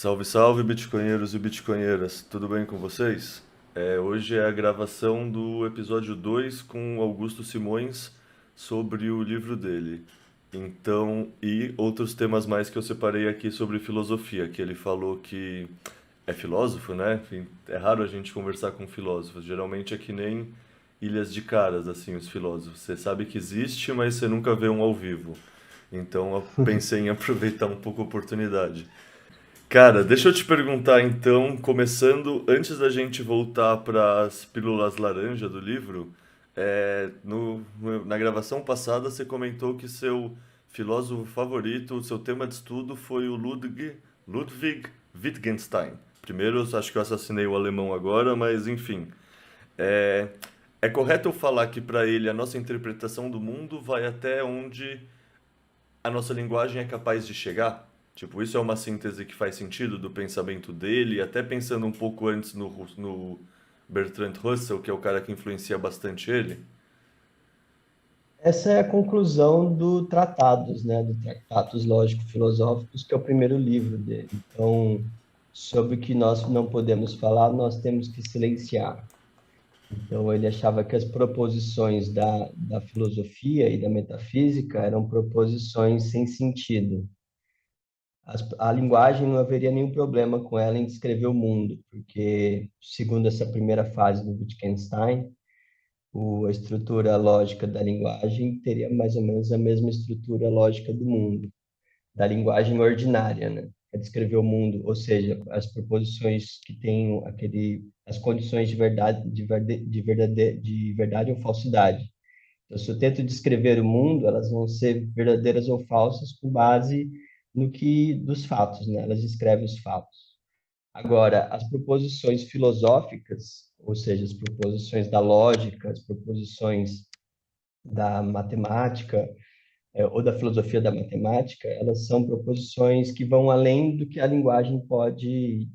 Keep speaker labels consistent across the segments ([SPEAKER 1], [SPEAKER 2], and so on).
[SPEAKER 1] Salve, salve, bitcoinheiros e bitcoinheiras, tudo bem com vocês? Hoje é a gravação do episódio 2 com Augusto Simões sobre o livro dele. Então, e outros temas mais que eu separei aqui sobre filosofia, que ele falou que é filósofo, né? Enfim, é raro a gente conversar com filósofos, geralmente é que nem ilhas de caras, assim, os filósofos. Você sabe que existe, mas você nunca vê um ao vivo. Então, eu pensei em aproveitar um pouco a oportunidade. Cara, deixa eu te perguntar então, começando antes da gente voltar para as pílulas laranja do livro, na gravação passada você comentou que seu filósofo favorito, o seu tema de estudo foi o Ludwig Wittgenstein. Primeiro, eu acho que eu assassinei o alemão agora, mas enfim. É, é correto eu falar que para ele a nossa interpretação do mundo vai até onde a nossa linguagem é capaz de chegar? Tipo, isso é uma síntese que faz sentido do pensamento dele, até pensando um pouco antes no Bertrand Russell, que é o cara que influencia bastante ele.
[SPEAKER 2] Essa é a conclusão do Tratados, né? Do Tratados Lógico-Filosóficos, que é o primeiro livro dele. Então, sobre o que nós não podemos falar, nós temos que silenciar. Então, ele achava que as proposições da filosofia e da metafísica eram proposições sem sentido. A linguagem não haveria nenhum problema com ela em descrever o mundo, porque, segundo essa primeira fase do Wittgenstein, a estrutura lógica da linguagem teria mais ou menos a mesma estrutura lógica do mundo, da linguagem ordinária, né? Para descrever o mundo, ou seja, as proposições que têm as condições de verdade, de verdade ou falsidade. Então, se eu tento descrever o mundo, elas vão ser verdadeiras ou falsas com base no que dos fatos, né? Elas descrevem os fatos. Agora, as proposições filosóficas, ou seja, as proposições da lógica, as proposições da matemática, ou da filosofia da matemática, elas são proposições que vão além do que a linguagem pode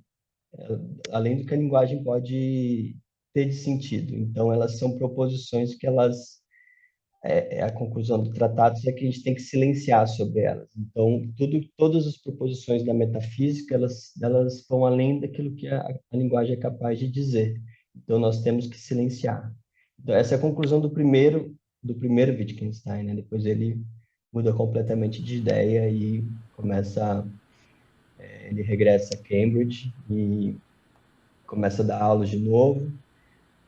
[SPEAKER 2] ter de sentido. Então, elas são proposições que a conclusão do tratado é que a gente tem que silenciar sobre elas. Então, todas as proposições da metafísica, elas vão além daquilo que a linguagem é capaz de dizer. Então, nós temos que silenciar. Então, essa é a conclusão do primeiro Wittgenstein, né? Depois ele muda completamente de ideia e ele regressa a Cambridge e começa a dar aulas de novo,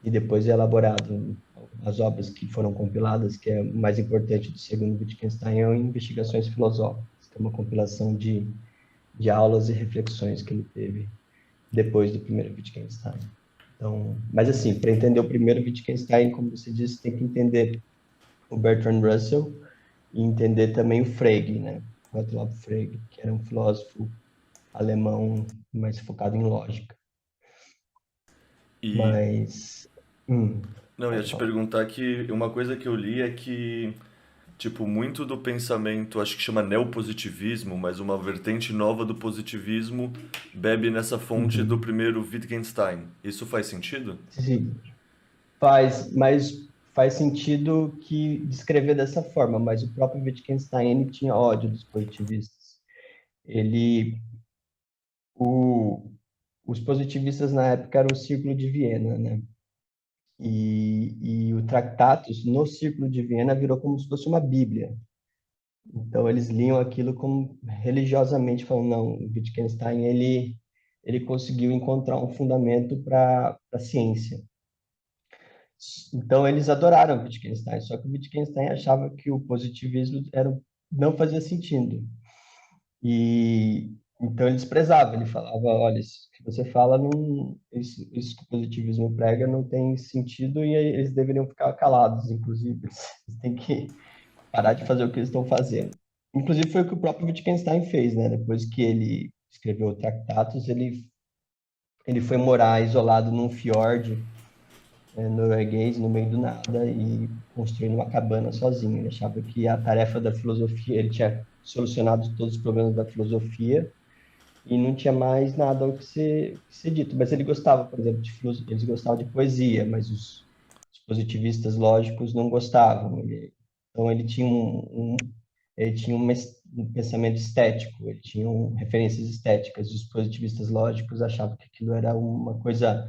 [SPEAKER 2] e depois é elaborado as obras que foram compiladas, que é o mais importante do segundo Wittgenstein, é o Investigações Filosóficas, que é uma compilação de aulas e reflexões que ele teve depois do primeiro Wittgenstein. Então, mas assim, para entender o primeiro Wittgenstein, como você disse, tem que entender o Bertrand Russell e entender também o Frege, né? Gottlob Frege, que era um filósofo alemão mais focado em lógica.
[SPEAKER 1] E
[SPEAKER 2] Mas,
[SPEAKER 1] não, ia
[SPEAKER 2] pode
[SPEAKER 1] te
[SPEAKER 2] falar.
[SPEAKER 1] perguntar que uma coisa que eu li é que, tipo, muito do pensamento, acho que chama neopositivismo, mas uma vertente nova do positivismo bebe nessa fonte do
[SPEAKER 2] Uhum.
[SPEAKER 1] primeiro Wittgenstein. Isso faz sentido?
[SPEAKER 2] Sim, mas faz sentido que descrever dessa forma, mas o próprio Wittgenstein ele tinha ódio dos positivistas. Ele, o, os positivistas na época eram o Círculo de Viena, né? E o Tractatus no Círculo de Viena virou como se fosse uma Bíblia. Então eles liam aquilo como religiosamente, falando, não, o Wittgenstein ele conseguiu encontrar um fundamento para a ciência. Então eles adoraram Wittgenstein, só que o Wittgenstein achava que o positivismo não fazia sentido. E então ele desprezava, ele falava, olha, isso que você fala, não, isso que o positivismo prega não tem sentido e eles deveriam ficar calados, inclusive. Eles têm que parar de fazer o que eles estão fazendo. Inclusive foi o que o próprio Wittgenstein fez, né? Depois que ele escreveu o Tractatus, ele foi morar isolado num fiord norueguês no meio do nada e construindo uma cabana sozinho. Ele achava que a tarefa da filosofia, ele tinha solucionado todos os problemas da filosofia e não tinha mais nada ao que ser dito. Mas ele gostava, por exemplo, eles gostavam de poesia, mas os positivistas lógicos não gostavam. Então ele tinha ele tinha um pensamento estético, ele tinha referências estéticas, e os positivistas lógicos achavam que aquilo era uma coisa,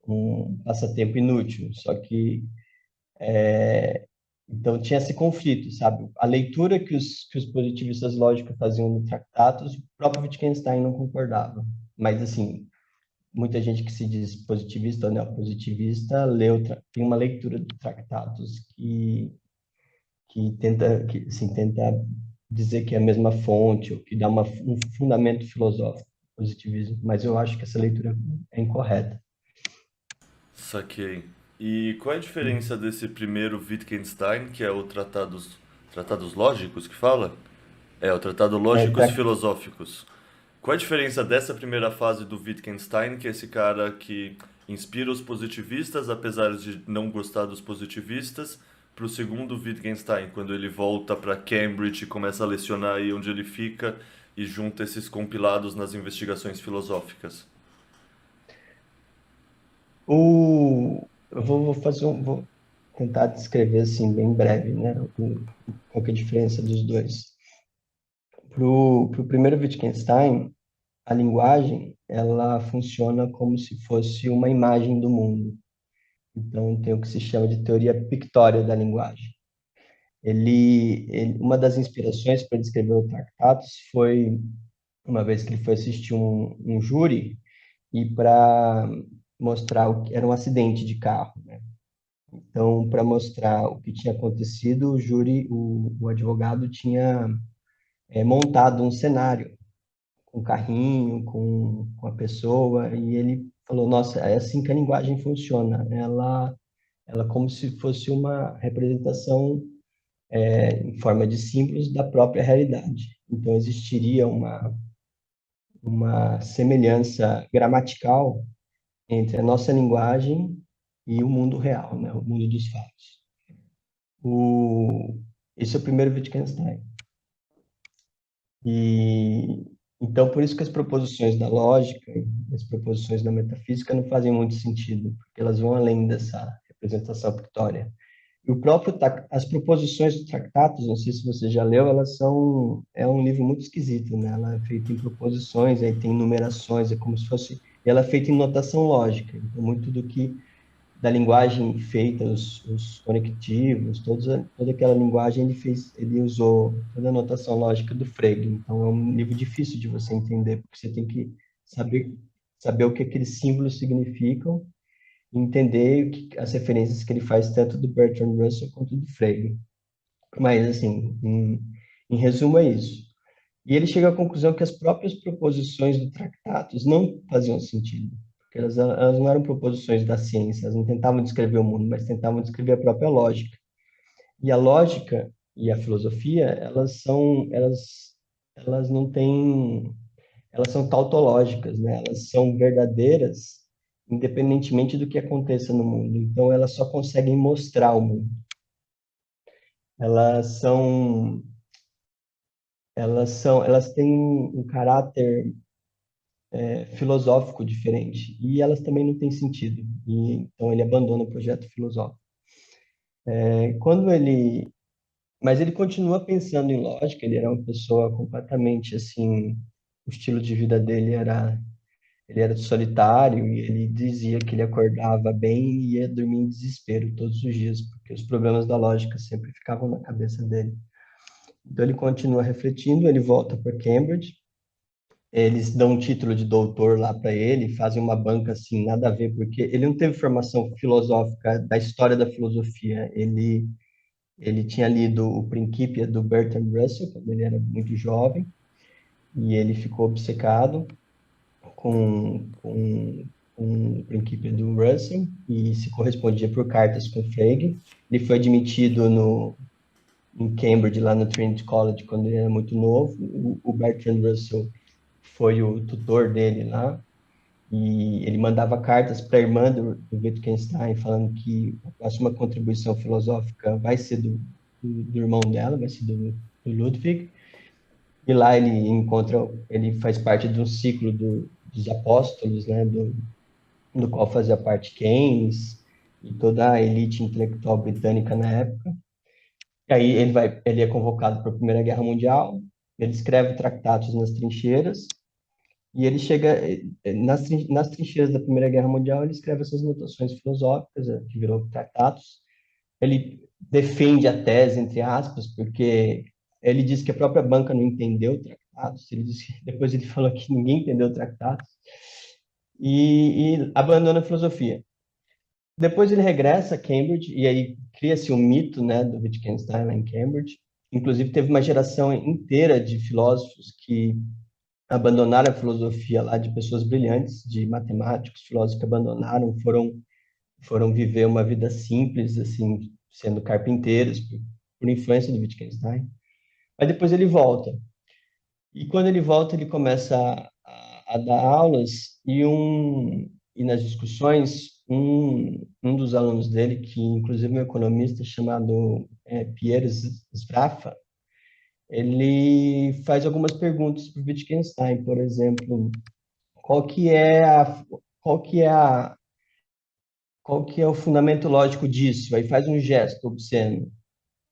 [SPEAKER 2] um passatempo inútil, só que então tinha esse conflito, sabe? A leitura que os positivistas lógicos faziam no Tratados, o próprio Wittgenstein não concordava. Mas, assim, muita gente que se diz positivista ou neopositivista tem uma leitura de Tratados que assim, tenta dizer que é a mesma fonte, ou que dá um fundamento filosófico do positivismo. Mas eu acho que essa leitura é incorreta.
[SPEAKER 1] Saquei. E qual é a diferença desse primeiro Wittgenstein, que é o Tratados Lógicos que fala? É, o Tratado
[SPEAKER 2] É,
[SPEAKER 1] Lógicos Filosóficos. Qual é a diferença dessa primeira fase do Wittgenstein, que é esse cara que inspira os positivistas, apesar de não gostar dos positivistas, para o segundo Wittgenstein, quando ele volta para Cambridge e começa a lecionar aí onde ele fica e junta esses compilados nas investigações filosóficas?
[SPEAKER 2] Vou tentar descrever assim bem breve, né? Qual que é a diferença dos dois? Pro primeiro Wittgenstein, a linguagem ela funciona como se fosse uma imagem do mundo. Então tem o que se chama de teoria pictória da linguagem. Uma das inspirações para ele escrever o Tractatus foi uma vez que ele foi assistir um júri e para mostrar o que era um acidente de carro, né? Então, para mostrar o que tinha acontecido, o advogado tinha montado um cenário com carrinho, com a pessoa, e ele falou, nossa, é assim que a linguagem funciona. Ela como se fosse uma representação em forma de símbolos da própria realidade. Então, existiria uma semelhança gramatical entre a nossa linguagem e o mundo real, né? O mundo dos fatos. O, Esse é o primeiro Wittgenstein. E então por isso que as proposições da lógica, as proposições da metafísica não fazem muito sentido, porque elas vão além dessa representação pictória. E as proposições do Tractatus, não sei se você já leu, é um livro muito esquisito, né? Ela é feita em proposições, aí tem numerações, é como se fosse, ela é feita em notação lógica. Então muito do que da linguagem feita, os conectivos, toda aquela linguagem ele usou toda a notação lógica do Frege. Então é um livro difícil de você entender, porque você tem que saber saber o que aqueles símbolos significam e entender as referências que ele faz tanto do Bertrand Russell quanto do Frege. Mas assim, em resumo é isso. E ele chega à conclusão que as próprias proposições do Tractatus não faziam sentido, porque elas não eram proposições da ciência, elas não tentavam descrever o mundo, mas tentavam descrever a própria lógica. E a lógica e a filosofia, elas não têm, elas são tautológicas, né? Elas são verdadeiras independentemente do que aconteça no mundo. Então, elas só conseguem mostrar o mundo. Elas são, elas têm um caráter filosófico diferente e elas também não têm sentido. E então ele abandona o projeto filosófico. Quando ele, mas ele continua pensando em lógica. Ele era uma pessoa completamente assim, o estilo de vida dele era ele era solitário e ele dizia que ele acordava bem e ia dormir em desespero todos os dias, porque os problemas da lógica sempre ficavam na cabeça dele. Então ele continua refletindo, ele volta para Cambridge. Eles dão um título de doutor lá para ele, fazem uma banca assim, nada a ver, porque ele não teve formação filosófica da história da filosofia. Ele tinha lido o Principia do Bertrand Russell quando ele era muito jovem, e ele ficou obcecado com o Principia do Russell e se correspondia por cartas com Frege. Ele foi admitido em Cambridge, lá no Trinity College, quando ele era muito novo. O Bertrand Russell foi o tutor dele lá, e ele mandava cartas para a irmã do Wittgenstein, falando que a próxima contribuição filosófica vai ser do irmão dela, vai ser do Ludwig. E lá ele faz parte de um ciclo dos apóstolos, né, do qual fazia parte Keynes e toda a elite intelectual britânica na época. E aí ele é convocado para a Primeira Guerra Mundial, ele escreve tratados nas trincheiras, e ele chega, nas trincheiras da Primeira Guerra Mundial, ele escreve essas notações filosóficas, que virou tratados. Ele defende a tese, entre aspas, porque ele diz que a própria banca não entendeu tratados, depois ele falou que ninguém entendeu tratados, e abandona a filosofia. Depois ele regressa a Cambridge, e aí cria-se um mito, né, do Wittgenstein lá em Cambridge. Inclusive, teve uma geração inteira de filósofos que abandonaram a filosofia lá, de pessoas brilhantes, de matemáticos, filósofos que abandonaram, foram viver uma vida simples, assim, sendo carpinteiros, por influência do Wittgenstein. Mas depois ele volta. E quando ele volta, ele começa a dar aulas, e nas discussões, um dos alunos dele, que inclusive é um economista chamado Pierre Sraffa, ele faz algumas perguntas para o Wittgenstein, por exemplo, qual que é a, qual que é a, qual que é o fundamento lógico disso? Aí faz um gesto obsceno.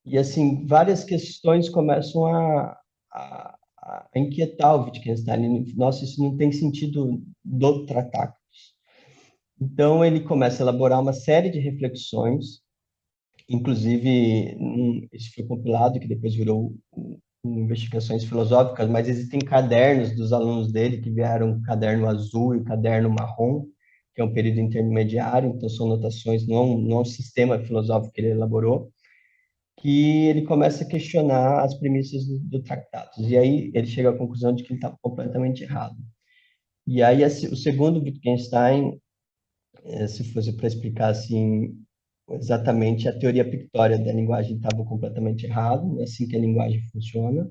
[SPEAKER 2] E assim, várias questões começam a inquietar o Wittgenstein. Nossa, isso não tem sentido do tratado. Então ele começa a elaborar uma série de reflexões, inclusive isso foi compilado, que depois virou Investigações Filosóficas, mas existem cadernos dos alunos dele que vieram caderno azul e caderno marrom, que é um período intermediário, então são notações, não é um sistema filosófico que ele elaborou, que ele começa a questionar as premissas do Tractatus. E aí ele chega à conclusão de que ele estava completamente errado. E aí o segundo Wittgenstein, se fosse para explicar assim exatamente, a teoria pictória da linguagem estava completamente errada, é assim que a linguagem funciona.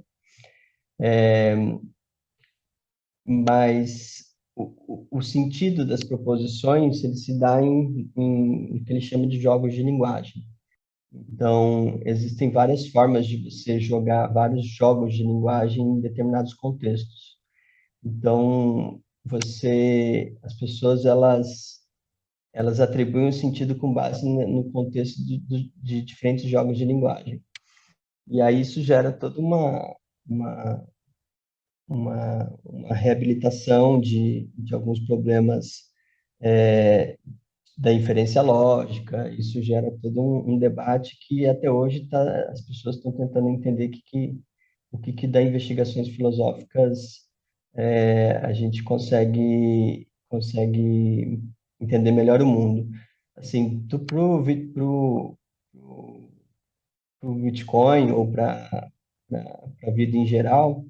[SPEAKER 2] Mas o sentido das proposições ele se dá em que ele chama de jogos de linguagem. Então, existem várias formas de você jogar vários jogos de linguagem em determinados contextos. Então, as pessoas, elas atribuem um sentido com base no contexto de diferentes jogos de linguagem. E aí isso gera toda uma, uma reabilitação de alguns problemas da inferência lógica. Isso gera todo um debate que até hoje as pessoas estão tentando entender o que da investigações filosóficas a gente consegue entender melhor o mundo. Assim, pro Bitcoin ou para a vida em geral,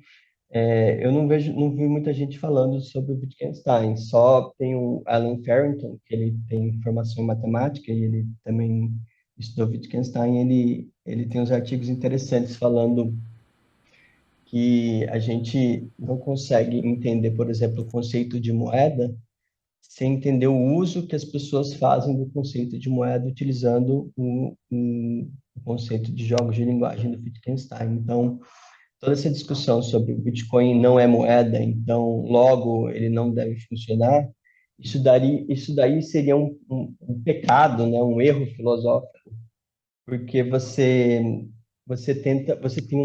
[SPEAKER 2] eu não vi muita gente falando sobre o Wittgenstein. Só tem o Alan Farrington, que ele tem formação em matemática e ele também estudou Wittgenstein. Ele tem uns artigos interessantes falando que a gente não consegue entender, por exemplo, o conceito de moeda sem entender o uso que as pessoas fazem do conceito de moeda utilizando o conceito de jogos de linguagem do Wittgenstein. Então, toda essa discussão sobre o Bitcoin não é moeda, então logo ele não deve funcionar, isso daí seria um pecado, né, um erro filosófico, porque você tem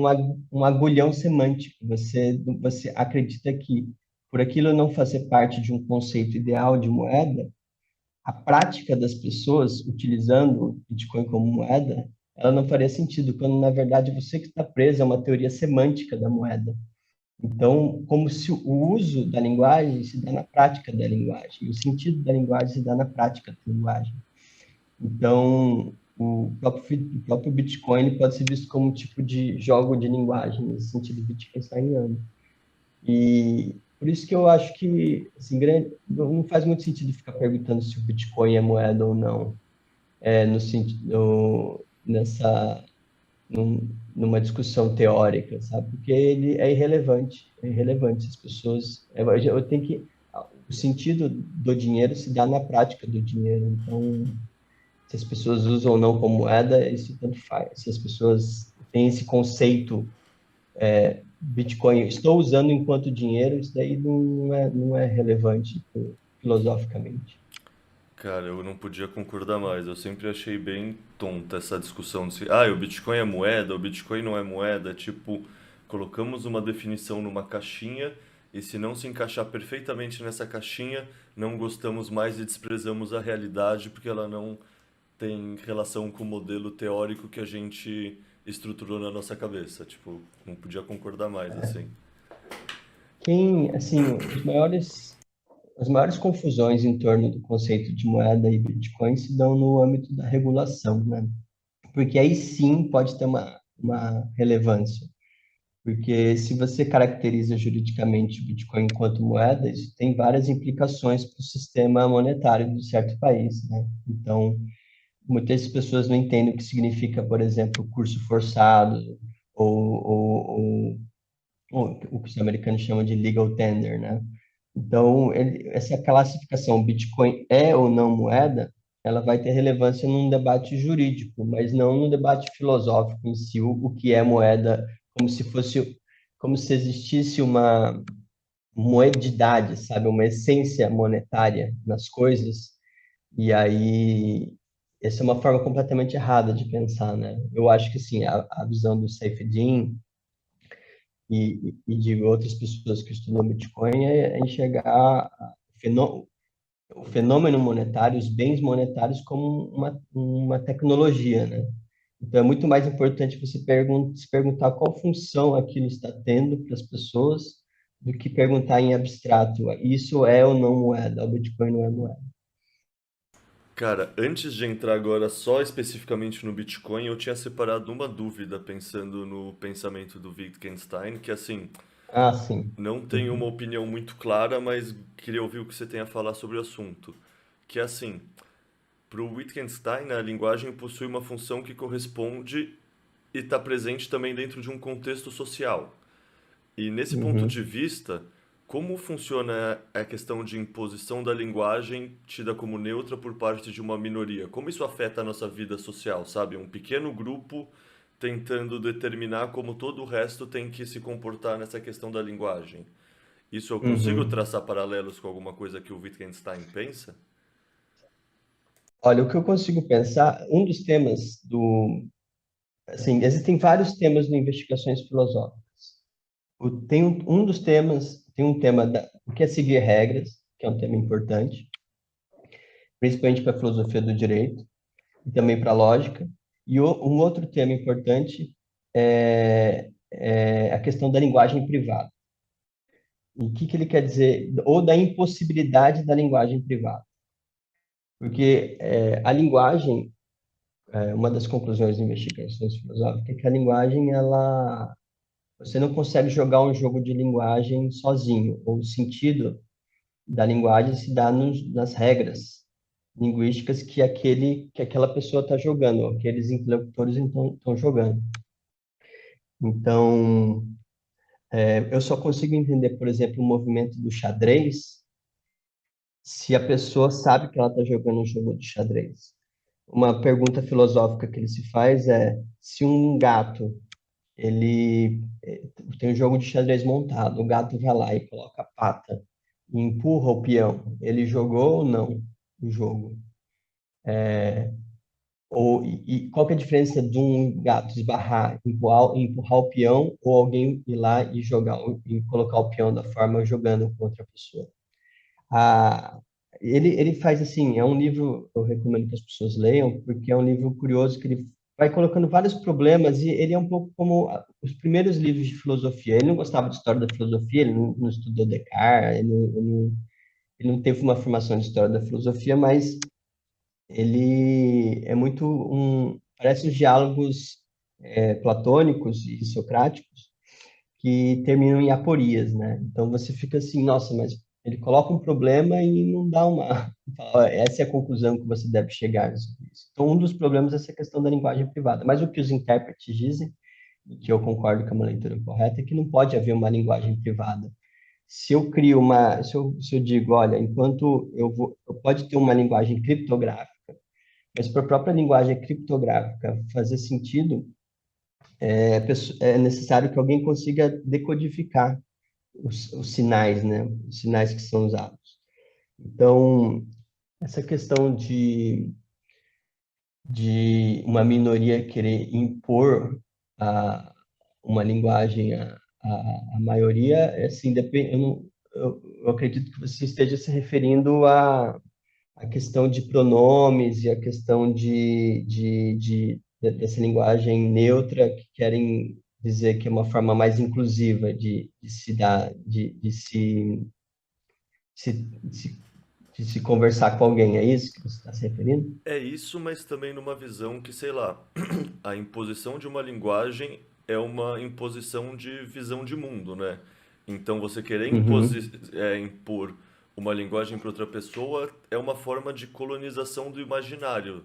[SPEAKER 2] um agulhão semântico, você acredita que por aquilo não fazer parte de um conceito ideal de moeda, a prática das pessoas utilizando o Bitcoin como moeda, ela não faria sentido, quando na verdade você que está preso a uma teoria semântica da moeda. Então, como se o uso da linguagem se dá na prática da linguagem, o sentido da linguagem se dá na prática da linguagem. Então, o próprio Bitcoin pode ser visto como um tipo de jogo de linguagem, nesse sentido wittgensteiniano. E por isso que eu acho que assim, não faz muito sentido ficar perguntando se o Bitcoin é moeda ou não, no sentido, numa discussão teórica, sabe? Porque ele é irrelevante. As pessoas, eu tenho que o sentido do dinheiro se dá na prática do dinheiro. Então, se as pessoas usam ou não como moeda, isso tanto faz. Se as pessoas têm esse conceito Bitcoin, estou usando enquanto dinheiro, isso daí não é relevante filosoficamente.
[SPEAKER 1] Cara, eu não podia concordar mais. Eu sempre achei bem tonta essa discussão de se, o Bitcoin é moeda, o Bitcoin não é moeda. Tipo, colocamos uma definição numa caixinha e se não se encaixar perfeitamente nessa caixinha, não gostamos mais e desprezamos a realidade porque ela não tem relação com o modelo teórico que a gente estruturou na nossa cabeça. Tipo, não podia concordar mais, assim.
[SPEAKER 2] Assim, as maiores confusões em torno do conceito de moeda e Bitcoin se dão no âmbito da regulação, né? Porque aí sim pode ter uma relevância. Porque se você caracteriza juridicamente o Bitcoin enquanto moeda, isso tem várias implicações para o sistema monetário de certo país, né? Então, muitas pessoas não entendem o que significa, por exemplo, curso forçado ou o que os americanos chamam de legal tender, né? Então, essa classificação Bitcoin é ou não moeda, ela vai ter relevância num debate jurídico, mas não no debate filosófico em si, o que é moeda, como se existisse uma moedidade, sabe, uma essência monetária nas coisas, e aí essa é uma forma completamente errada de pensar, né? Eu acho que, sim, a visão do Saifedean e de outras pessoas que estudam Bitcoin é enxergar o fenômeno monetário, os bens monetários como uma tecnologia, né? Então é muito mais importante você se perguntar qual função aquilo está tendo para as pessoas do que perguntar em abstrato, isso é ou não moeda, o Bitcoin não é moeda.
[SPEAKER 1] Cara, antes de entrar agora só especificamente no Bitcoin, eu tinha separado uma dúvida pensando no pensamento do Wittgenstein, que assim,
[SPEAKER 2] Ah, sim.
[SPEAKER 1] não tenho uma
[SPEAKER 2] Uhum.
[SPEAKER 1] opinião muito clara, mas queria ouvir o que você tem a falar sobre o assunto. Que é assim, para o Wittgenstein, a linguagem possui uma função que corresponde e está presente também dentro de um contexto social. E nesse ponto de
[SPEAKER 2] Uhum.
[SPEAKER 1] vista, como funciona a questão de imposição da linguagem tida como neutra por parte de uma minoria? Como isso afeta a nossa vida social, sabe? Um pequeno grupo tentando determinar como todo o resto tem que se comportar nessa questão da linguagem. Isso eu consigo
[SPEAKER 2] Uhum.
[SPEAKER 1] traçar paralelos com alguma coisa que o Wittgenstein pensa?
[SPEAKER 2] Olha, o que eu consigo pensar, assim, existem vários temas de investigações filosóficas. Um dos temas, tem um tema o que é seguir regras, que é um tema importante, principalmente para a filosofia do direito e também para a lógica. E um outro tema importante é a questão da linguagem privada. E o que ele quer dizer? Ou da impossibilidade da linguagem privada. Porque a linguagem, uma das conclusões de investigações filosóficas é que a linguagem, você não consegue jogar um jogo de linguagem sozinho, ou o sentido da linguagem se dá nas regras linguísticas que aquela pessoa está jogando, aqueles interlocutores estão jogando. Então, eu só consigo entender, por exemplo, o movimento do xadrez se a pessoa sabe que ela está jogando um jogo de xadrez. Uma pergunta filosófica que ele se faz é se um gato tem um jogo de xadrez montado, o gato vai lá e coloca a pata e empurra o peão, ele jogou ou não o jogo? E qual que é a diferença de um gato esbarrar, empurrar o peão, ou alguém ir lá e e colocar o peão da forma jogando com outra pessoa? Ah, ele faz assim, é um livro, eu recomendo que as pessoas leiam, porque é um livro curioso que ele vai colocando vários problemas e ele é um pouco como os primeiros livros de filosofia. Ele não gostava de história da filosofia, ele não estudou Descartes, ele não teve uma formação de história da filosofia, mas ele é parece os diálogos platônicos e socráticos que terminam em aporias, né? Então você fica assim, nossa, mas ele coloca um problema e não dá fala, "Ó, essa é a conclusão que você deve chegar sobre isso." Então um dos problemas é essa questão da linguagem privada. Mas o que os intérpretes dizem, e que eu concordo que é uma leitura correta, é que não pode haver uma linguagem privada. Se eu digo, olha, pode ter uma linguagem criptográfica, mas para a própria linguagem criptográfica fazer sentido, é necessário que alguém consiga decodificar os sinais, né? Os sinais que são usados. Então, essa questão de uma minoria querer impor a, uma linguagem à maioria, assim, depende, eu acredito que você esteja se referindo à questão de pronomes e a questão dessa linguagem neutra que querem dizer que é uma forma mais inclusiva de se dar, se, se, de se conversar com alguém. É isso que você está se referindo?
[SPEAKER 1] É isso, mas também numa visão que, sei lá, a imposição de uma linguagem é uma imposição de visão de mundo, né? Então você querer
[SPEAKER 2] Uhum,
[SPEAKER 1] impor uma linguagem para outra pessoa é uma forma de colonização do imaginário,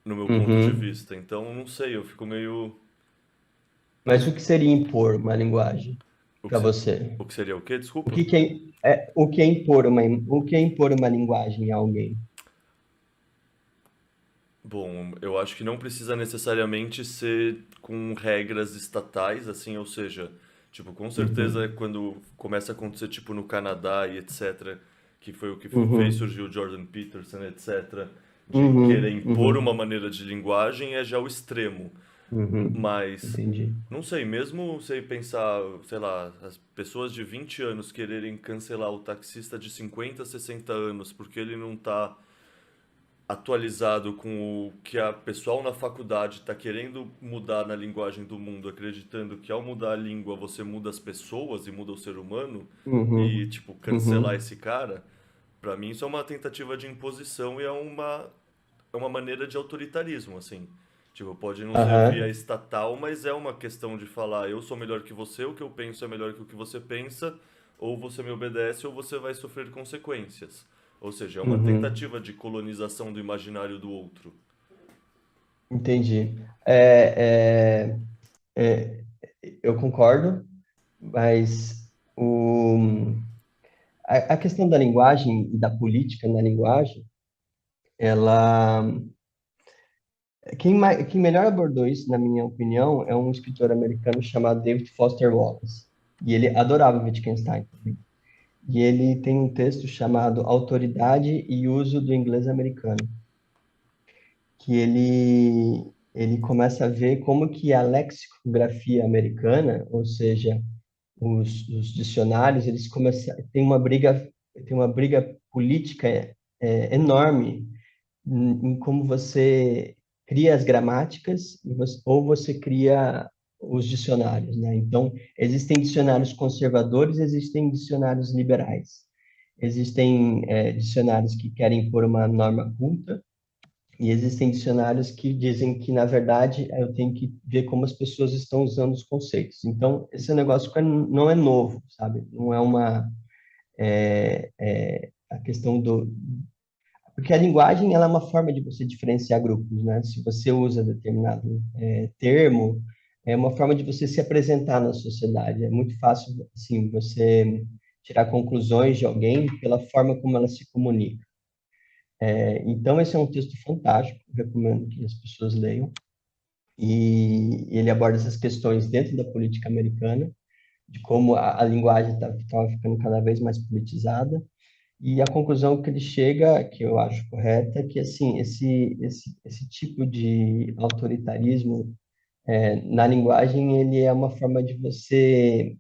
[SPEAKER 1] no meu ponto de
[SPEAKER 2] uhum.
[SPEAKER 1] vista. Então, não sei, eu fico meio.
[SPEAKER 2] Mas o que seria impor uma linguagem
[SPEAKER 1] O que,
[SPEAKER 2] para
[SPEAKER 1] se-
[SPEAKER 2] você?
[SPEAKER 1] o que seria o quê?
[SPEAKER 2] O
[SPEAKER 1] Desculpa?
[SPEAKER 2] que, o que é impor o que é impor uma linguagem a alguém?
[SPEAKER 1] Bom, eu acho que não precisa necessariamente ser com regras estatais, assim, ou seja, tipo, com certeza
[SPEAKER 2] Uhum,
[SPEAKER 1] quando começa a acontecer, tipo, no Canadá e etc., que foi o que fez
[SPEAKER 2] uhum,
[SPEAKER 1] surgir o Jordan Peterson, etc., de querer
[SPEAKER 2] uhum,
[SPEAKER 1] impor uma
[SPEAKER 2] uhum,
[SPEAKER 1] maneira de linguagem é já o extremo.
[SPEAKER 2] uhum.
[SPEAKER 1] Mas,
[SPEAKER 2] Entendi.
[SPEAKER 1] não sei, mesmo você pensar, sei lá, as pessoas de 20 anos quererem cancelar o taxista de 50, 60 anos porque ele não tá atualizado com o que a pessoal na faculdade está querendo mudar na linguagem do mundo, acreditando que ao mudar a língua você muda as pessoas e muda o ser humano, e
[SPEAKER 2] Uhum,
[SPEAKER 1] tipo, cancelar
[SPEAKER 2] uhum,
[SPEAKER 1] esse cara, pra mim isso é uma tentativa de imposição e é uma maneira de autoritarismo, assim. Tipo, pode não ser via
[SPEAKER 2] aham,
[SPEAKER 1] estatal, mas é uma questão de falar, eu sou melhor que você, o que eu penso é melhor que o que você pensa, ou você me obedece ou você vai sofrer consequências. Ou seja, é uma
[SPEAKER 2] uhum.
[SPEAKER 1] tentativa de colonização do imaginário do outro.
[SPEAKER 2] Entendi. É, é, eu concordo, mas a questão da linguagem e da política na linguagem, ela, quem melhor abordou isso, na minha opinião, é um escritor americano chamado David Foster Wallace. E ele adorava Wittgenstein também. E ele tem um texto chamado Autoridade e Uso do Inglês Americano, que ele começa a ver como que a lexicografia americana, ou seja, os dicionários, eles começam tem uma briga política enorme em como você cria as gramáticas ou você cria os dicionários, né? Então, existem dicionários conservadores, existem dicionários liberais. Existem dicionários que querem pôr uma norma culta, e existem dicionários que dizem que, na verdade, eu tenho que ver como as pessoas estão usando os conceitos. Então, esse negócio não é novo, sabe? Não é a questão do... Porque a linguagem, ela é uma forma de você diferenciar grupos, né? Se você usa determinado termo, é uma forma de você se apresentar na sociedade. É muito fácil, assim, você tirar conclusões de alguém pela forma como ela se comunica. Então, esse é um texto fantástico, recomendo que as pessoas leiam. E ele aborda essas questões dentro da política americana, de como a linguagem estava ficando cada vez mais politizada. E a conclusão que ele chega, que eu acho correta, é que assim, esse tipo de autoritarismo na linguagem, ele é uma forma de você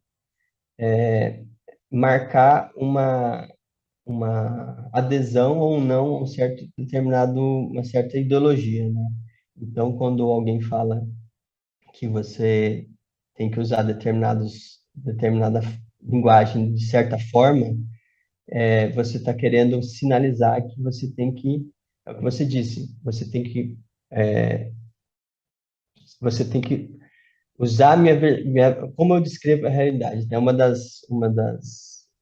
[SPEAKER 2] marcar uma adesão ou não a um certo uma certa ideologia, né? Então, quando alguém fala que você tem que usar determinada linguagem de certa forma, você está querendo sinalizar que você tem que, é o que você disse, você tem que usar como eu descrevo a realidade, né?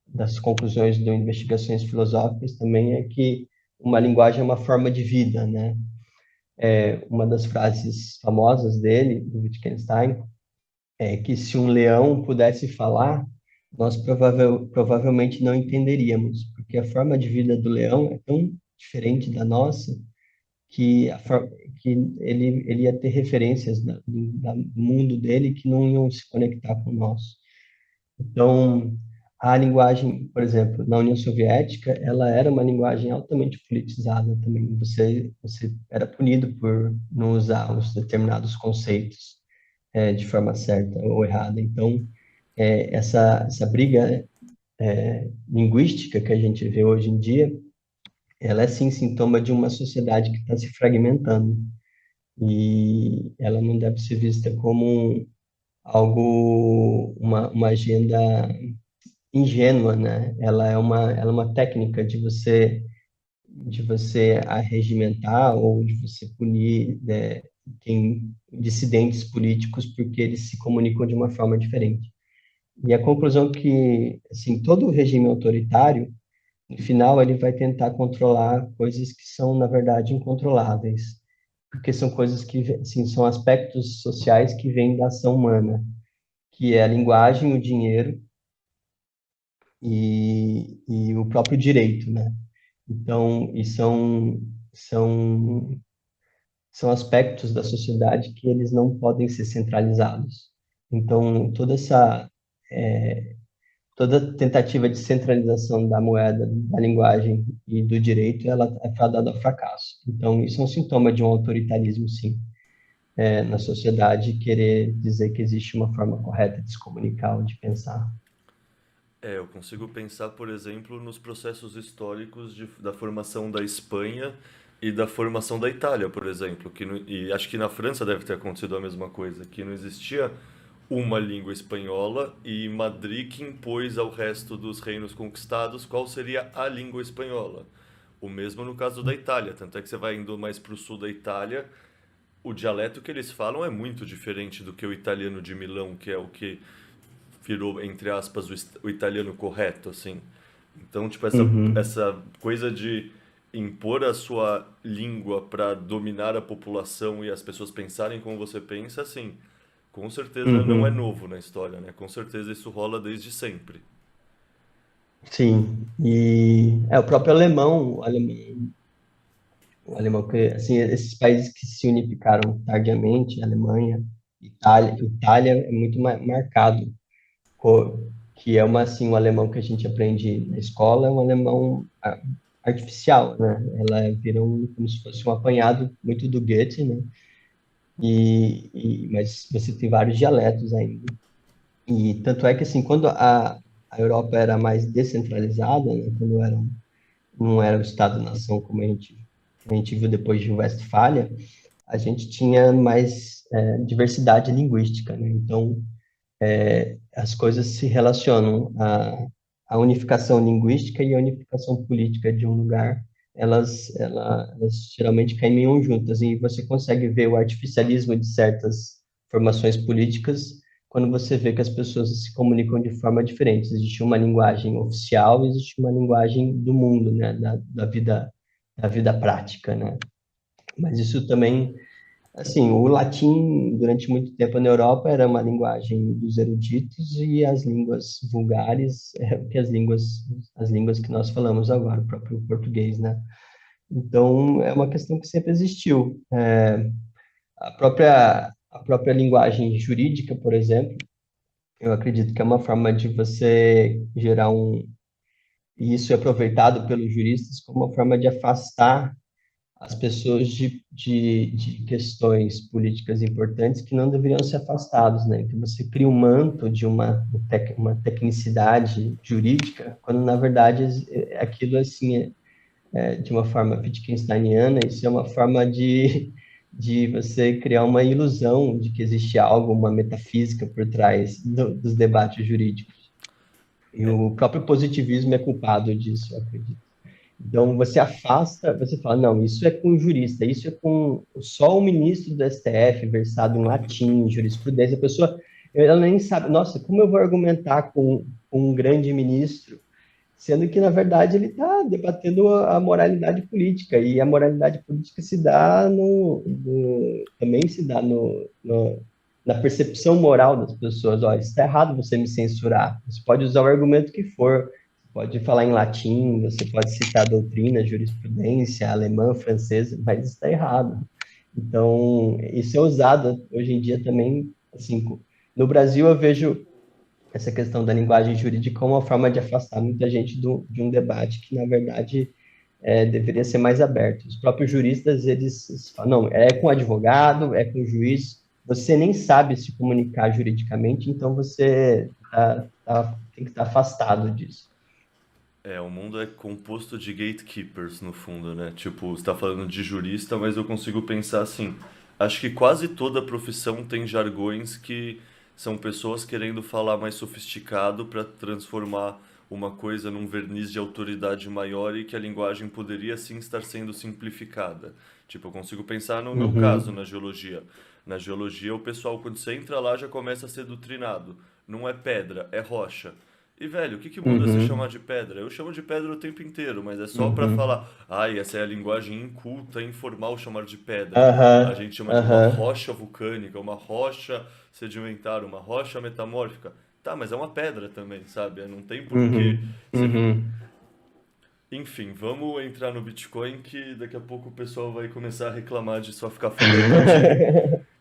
[SPEAKER 2] Das conclusões de investigações filosóficas também é que uma linguagem é uma forma de vida, né? Uma das frases famosas dele, do Wittgenstein, é que se um leão pudesse falar, nós provavelmente não entenderíamos, porque a forma de vida do leão é tão diferente da nossa que, que ele ia ter referências do mundo dele que não iam se conectar com o nosso. Então, a linguagem, por exemplo, na União Soviética, ela era uma linguagem altamente politizada também. Você era punido por não usar os determinados conceitos de forma certa ou errada. Então, essa briga linguística que a gente vê hoje em dia, ela é sim sintoma de uma sociedade que está se fragmentando. E ela não deve ser vista como uma agenda ingênua, né? Ela é uma técnica de você arregimentar ou de você punir, né, dissidentes políticos porque eles se comunicam de uma forma diferente. E a conclusão é que, assim, todo regime autoritário, no final, ele vai tentar controlar coisas que são, na verdade, incontroláveis, porque são coisas que, assim, são aspectos sociais que vêm da ação humana, que é a linguagem, o dinheiro e o próprio direito, né? Então, são, são aspectos da sociedade que eles não podem ser centralizados. Então, toda tentativa de centralização da moeda, da linguagem e do direito, ela é fadada ao fracasso. Então, isso é um sintoma de um autoritarismo, sim, na sociedade, querer dizer que existe uma forma correta de se comunicar ou de pensar.
[SPEAKER 1] Eu consigo pensar, por exemplo, nos processos históricos da formação da Espanha e da formação da Itália, por exemplo, e acho que na França deve ter acontecido a mesma coisa, que não existia uma língua espanhola e Madrid que impôs ao resto dos reinos conquistados qual seria a língua espanhola. O mesmo no caso da Itália, tanto é que você vai indo mais para o sul da Itália, o dialeto que eles falam é muito diferente do que o italiano de Milão, que é o que virou, entre aspas, o italiano correto, assim. Então, tipo,
[SPEAKER 2] Uhum,
[SPEAKER 1] essa coisa de impor a sua língua para dominar a população e as pessoas pensarem como você pensa, assim, com certeza não é
[SPEAKER 2] uhum.
[SPEAKER 1] novo na história, né? Com certeza isso rola desde sempre.
[SPEAKER 2] Sim, e o próprio alemão, o alemão que, assim, esses países que se unificaram tardiamente, Alemanha, Itália é muito marcado, que é assim, um alemão que a gente aprende na escola, é um alemão artificial, né? Ela vira como se fosse um apanhado muito do Goethe, né? Mas você tem vários dialetos ainda. E tanto é que, assim, quando a Europa era mais descentralizada, né? Quando não era o Estado-nação como a gente viu depois de Westfália, a gente tinha mais diversidade linguística, né? Então, as coisas se relacionam. A unificação linguística e a unificação política de um lugar, elas geralmente caminham juntas, e você consegue ver o artificialismo de certas formações políticas quando você vê que as pessoas se comunicam de forma diferente. Existe uma linguagem oficial, existe uma linguagem do mundo, né, da vida prática, né? Mas isso também, assim, o latim, durante muito tempo na Europa, era uma linguagem dos eruditos, e as línguas vulgares é o que as línguas que nós falamos agora, o próprio português, né? Então, é uma questão que sempre existiu. A própria linguagem jurídica, por exemplo, eu acredito que é uma forma de você gerar e isso é aproveitado pelos juristas como uma forma de afastar as pessoas de questões políticas importantes que não deveriam ser afastados, né? Então você cria um manto de uma tecnicidade jurídica, quando na verdade aquilo assim de uma forma Wittgensteiniana, isso é uma forma de você criar uma ilusão de que existe algo, uma metafísica por trás dos debates jurídicos. E o próprio positivismo é culpado disso, eu acredito. Então, você afasta, você fala, não, isso é com jurista, isso é com só o ministro do STF, versado em latim, em jurisprudência. A pessoa, ela nem sabe, nossa, como eu vou argumentar com um grande ministro, sendo que, na verdade, ele está debatendo a moralidade política, e a moralidade política se dá também se dá na percepção moral das pessoas. Ó, está errado você me censurar. Você pode usar o argumento que for, pode falar em latim, você pode citar doutrina, jurisprudência, alemã, francesa, mas está errado. Então, isso é usado hoje em dia também, assim, no Brasil eu vejo essa questão da linguagem jurídica como uma forma de afastar muita gente de um debate que, na verdade, deveria ser mais aberto. Os próprios juristas, eles falam, não, é com advogado, é com juiz, você nem sabe se comunicar juridicamente, então você tem que estar afastado disso.
[SPEAKER 1] O mundo é composto de gatekeepers, no fundo, né? Tipo, você tá falando de jurista, mas eu consigo pensar assim. Acho que quase toda profissão tem jargões que são pessoas querendo falar mais sofisticado para transformar uma coisa num verniz de autoridade maior e que a linguagem poderia sim estar sendo simplificada. Tipo, eu consigo pensar no meu caso,
[SPEAKER 2] Uhum,
[SPEAKER 1] na geologia. Na geologia, o pessoal, quando você entra lá, já começa a ser doutrinado. Não é pedra, é rocha. E, velho, o que que muda se chamar
[SPEAKER 2] uhum,
[SPEAKER 1] de pedra? Eu chamo de pedra o tempo inteiro, mas é só pra
[SPEAKER 2] uhum.
[SPEAKER 1] falar, ai, essa é a linguagem inculta, informal chamar de pedra. A
[SPEAKER 2] Aham,
[SPEAKER 1] gente chama de uma
[SPEAKER 2] aham.
[SPEAKER 1] rocha vulcânica, uma rocha sedimentar, uma rocha metamórfica. Tá, mas é uma pedra também, sabe? Não tem porquê.
[SPEAKER 2] Uhum,
[SPEAKER 1] Você...
[SPEAKER 2] uhum.
[SPEAKER 1] Enfim, vamos entrar no Bitcoin que daqui a pouco o pessoal vai começar a reclamar de só ficar falando de.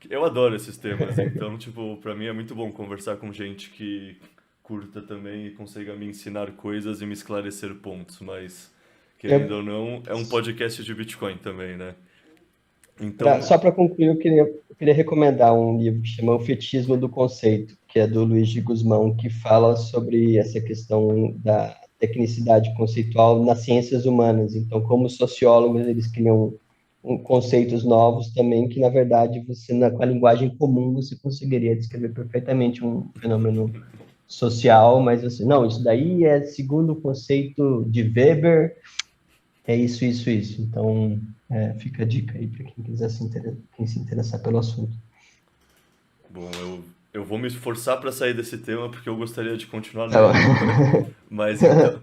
[SPEAKER 1] Eu adoro esses temas, então, tipo, pra mim é muito bom conversar com gente que curta também e consiga me ensinar coisas e me esclarecer pontos, mas, querendo
[SPEAKER 2] Eu,
[SPEAKER 1] ou não, é um podcast de Bitcoin também, né? Então,
[SPEAKER 2] Só para concluir, eu queria recomendar um livro que chama O Fetichismo do Conceito, que é do Luiz de Guzmão, que fala sobre essa questão da tecnicidade conceitual nas ciências humanas. Então, como sociólogos, eles criam conceitos novos também, que, na verdade, com a linguagem comum, você conseguiria descrever perfeitamente um fenômeno social, mas assim, não, isso daí é segundo o conceito de Weber, é isso, isso, isso. Então, fica a dica aí para quem quiser quem se interessar pelo assunto.
[SPEAKER 1] bom, eu vou me esforçar para sair desse tema porque eu gostaria de continuar
[SPEAKER 2] Tá
[SPEAKER 1] nele.
[SPEAKER 2] bom.
[SPEAKER 1] Mas então,